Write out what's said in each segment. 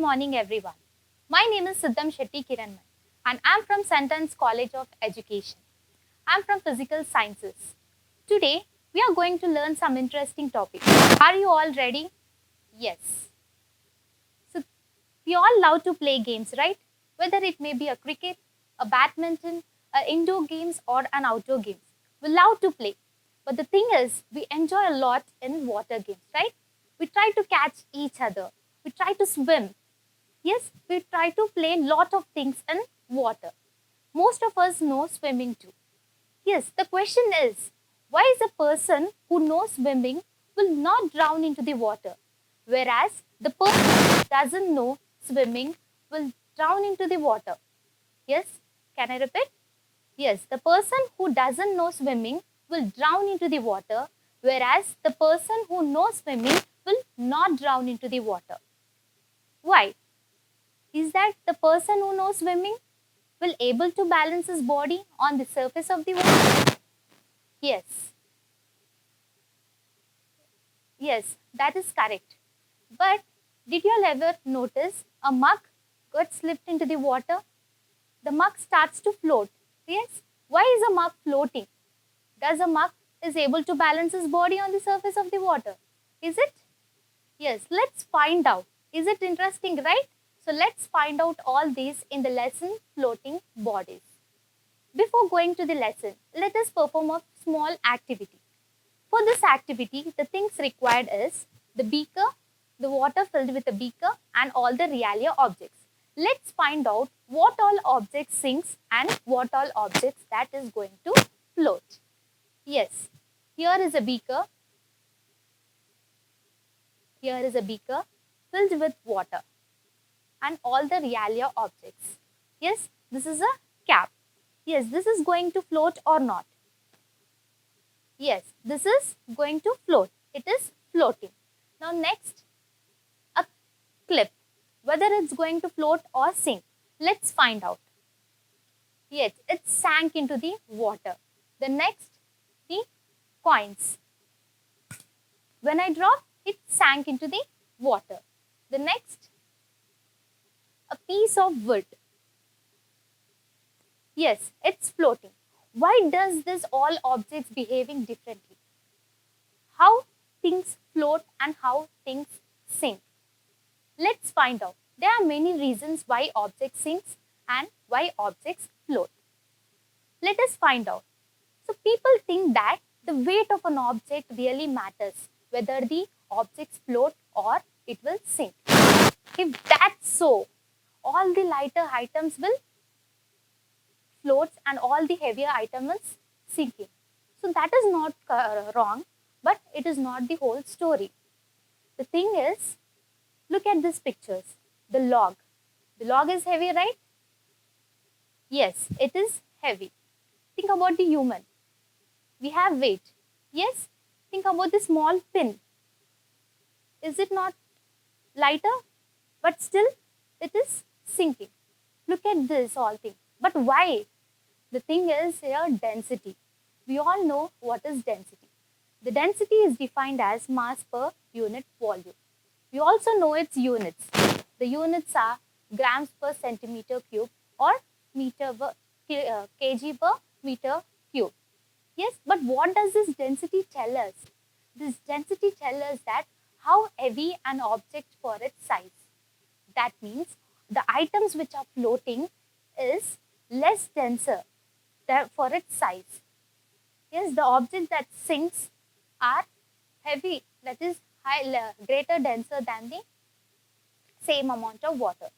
morning, everyone. My name is Siddham Shetty Kiranman, and I'm from Sentence College of Education. I'm from Physical Sciences. Today, we are going to learn some interesting topics. Are you all ready? Yes. So, we all love to play games, right? Whether it may be a cricket, a badminton, a indoor games, or an outdoor games. We love to play. But the thing is, we enjoy a lot in water games, right? We try to catch each other. We try to swim. Yes, we try to play lot of things in water. Most of us know swimming too. Yes, the question is, why is a person who knows swimming will not drown into the water, whereas the person who doesn't know swimming will drown into the water? Yes, can I repeat? Yes, the person who doesn't know swimming will drown into the water, whereas the person who knows swimming will not drown into the water. Why? Is that the person who knows swimming will able to balance his body on the surface of the water? Yes. Yes, that is correct. But did you all ever notice a mug got slipped into the water? The mug starts to float. Yes. Why is a mug floating? Does a mug is able to balance his body on the surface of the water? Is it? Yes, let's find out. Is it interesting, right? So let's find out all these in the lesson floating bodies. Before going to the lesson, let us perform a small activity. For this activity, the things required is the beaker, the water filled with a beaker and all the realia objects. Let's find out what all objects sinks and what all objects that is going to float. Yes, here is a beaker. Here is a beaker filled with water and all the realia objects. Yes, this is a cap. Yes, this is going to float or not. Yes, this is going to float. It is floating. Now next, a clip. Whether it's going to float or sink. Let's find out. Yes, it sank into the water. The next, the coins. When I drop, it sank into the water. The next, a piece of wood. Yes, it's floating. Why does this all objects behaving differently? How things float and how things sink. Let's find out. There are many reasons why objects sink and why objects float. Let us find out. So people think that the weight of an object really matters, whether the objects float or it will sink. If that's so, all the lighter items will float and all the heavier items is sinking. So that is not wrong, but it is not the whole story. The thing is, look at these pictures. The log. The log is heavy, right? Yes, it is heavy. Think about the human. We have weight. Yes, think about the small pin. Is it not lighter? But still, it is sinking. Look at this all thing. But why? The thing is here density. We all know what is density. The density is defined as mass per unit volume. We also know its units. The units are grams per centimeter cube or kg per meter cube. Yes, but what does this density tell us? This density tells us that how heavy an object for its size. That means the items which are floating is less denser for its size. Yes, the objects that sinks are heavy, that is greater denser than the same amount of water.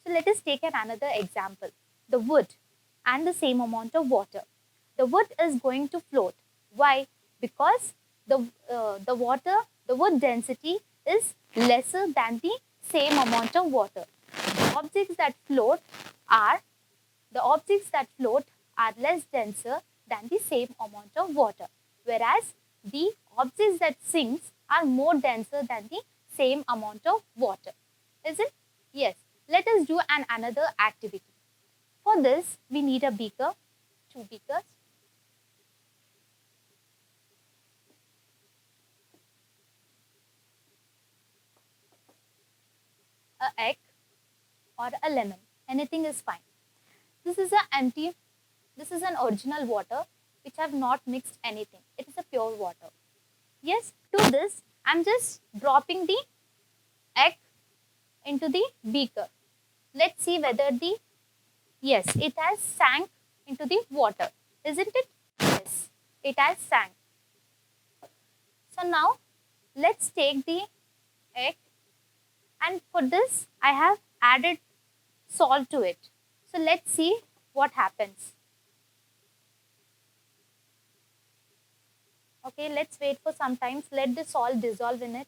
So let us take another example. The wood and the same amount of water. The wood is going to float. Why? Because the wood density is lesser than the same amount of water. The objects that float are less denser than the same amount of water, whereas the objects that sinks are more denser than the same amount of water. Is it? Yes. Let us do another activity. For this, we need a beaker, two beakers. A egg, or a lemon. Anything is fine. This is a empty, this is an original water which have not mixed anything. It is a pure water. Yes, to this, I'm just dropping the egg into the beaker. Let's see whether the, yes, it has sank into the water. Isn't it? Yes, it has sank. So now, let's take the egg, and for this, I have added salt to it. So let's see what happens. Okay, let's wait for some time. Let the salt dissolve in it.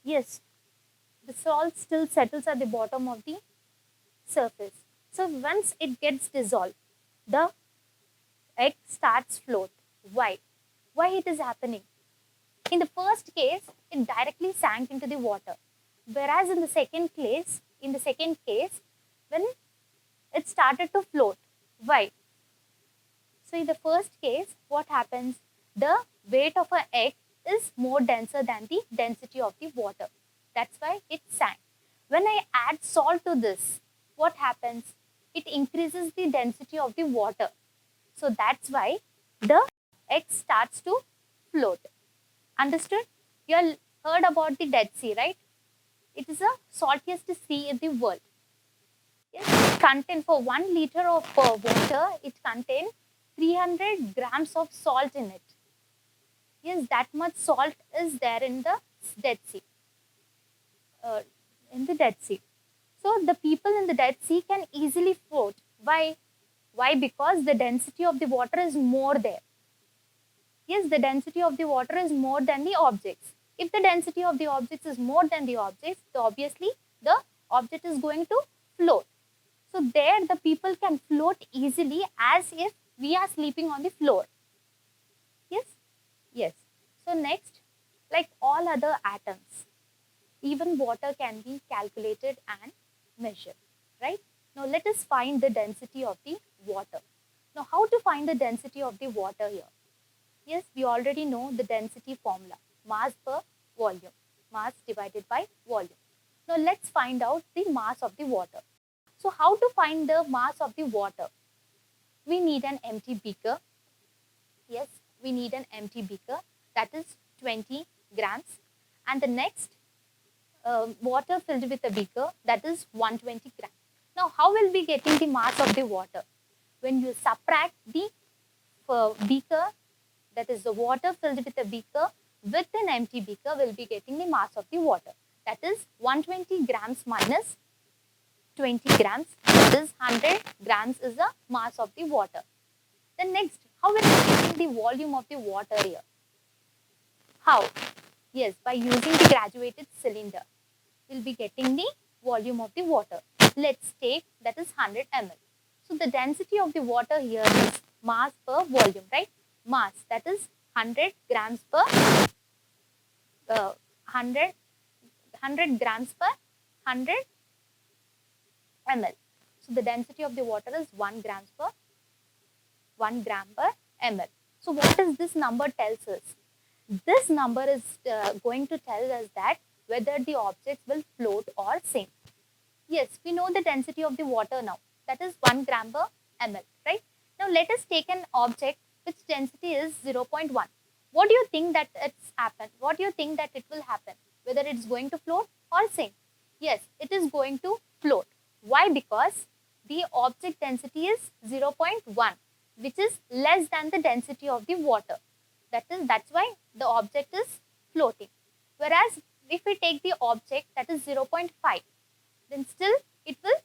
Yes, the salt still settles at the bottom of the surface. So once it gets dissolved, the egg starts float. Why? Why it is happening? In the first case, it directly sank into the water. Whereas in the second case, when it started to float. Why? So in the first case, what happens? The weight of an egg is more denser than the density of the water. That's why it sank. When I add salt to this, what happens? It increases the density of the water. So that's why the egg starts to float. Understood? You all heard about the Dead Sea, right? It is the saltiest sea in the world. Yes, it contains, for 1 liter of water, it contains 300 grams of salt in it. Yes, that much salt is there in the Dead Sea. Uh, in the Dead Sea. So the people in the Dead Sea can easily float. Why? Why? Because the density of the water is more there. Yes, the density of the water is more than the objects. If the density of the objects is more than the objects, then obviously the object is going to float. So there the people can float easily as if we are sleeping on the floor. Yes? Yes. So next, like all other atoms, even water can be calculated and measured, right? Now let us find the density of the water. Now how to find the density of the water here? Yes, we already know the density formula, mass per volume, mass divided by volume. Now let's find out the mass of the water. So how to find the mass of the water? We need an empty beaker. Yes, we need an empty beaker, that is 20 grams. And the next, water filled with a beaker, that is 120 grams. Now how will we getting the mass of the water? When you subtract the beaker, that is the water filled with a beaker with an empty beaker, will be getting the mass of the water. That is 120 grams minus 20 grams, that is 100 grams is the mass of the water. Then next, how will we getting the volume of the water here? How? Yes, by using the graduated cylinder, we'll be getting the volume of the water. Let's take that is 100 ml. So the density of the water here is mass per volume, right? Mass, that is 100 grams per 100 grams per 100 ml. So the density of the water is 1 gram per ml. So what does this number tells us? This number is going to tell us that whether the object will float or sink. Yes, we know the density of the water now. That is 1 gram per ml, right? Now let us take an object which density is 0.1. What do you think that it's happened? What do you think that it will happen? Whether it's going to float or sink? Yes, it is going to float. Why? Because the object density is 0.1, which is less than the density of the water. That's why the object is floating. Whereas if we take the object that is 0.5, then still it will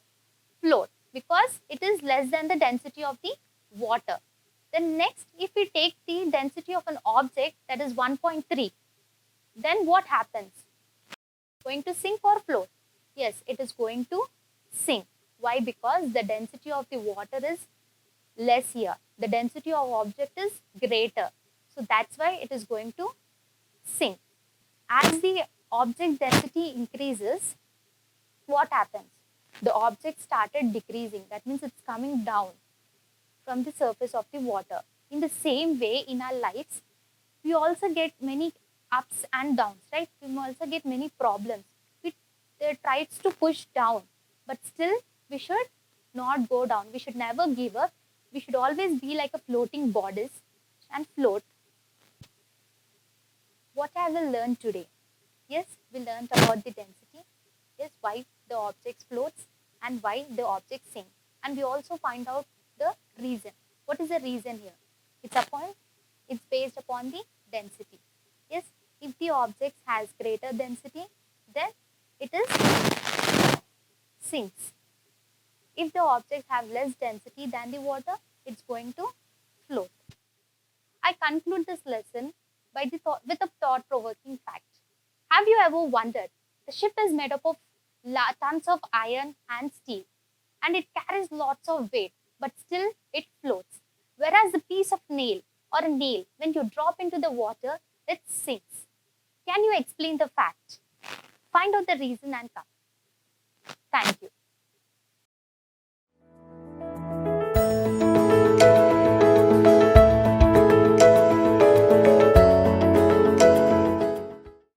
float because it is less than the density of the water. Then next, if we take the density of an object that is 1.3, then what happens? Going to sink or float? Yes, it is going to sink. Why? Because the density of the water is less here. The density of object is greater. So that's why it is going to sink. As the object density increases, what happens? the object started decreasing. That means it's coming down from the surface of the water. In the same way, in our lives, we also get many ups and downs, right? We also get many problems. We tries to push down, but still we should not go down. We should never give up. We should always be like a floating bodice and float. What have we learned today? Yes, we learned about the density. Yes, why the objects floats and why the objects sink. And we also find out the reason. What is the reason here? It's based upon the density. Yes, if the object has greater density, then it is sinks. If the objects have less density than the water, it's going to float. I conclude this lesson with a thought provoking fact. Have you ever wondered? The ship is made up of tons of iron and steel, and it carries lots of weight, but still it floats. Whereas the piece of nail or a nail, when you drop into the water, it sinks. Can you explain the fact? Find out the reason and come. Thank you.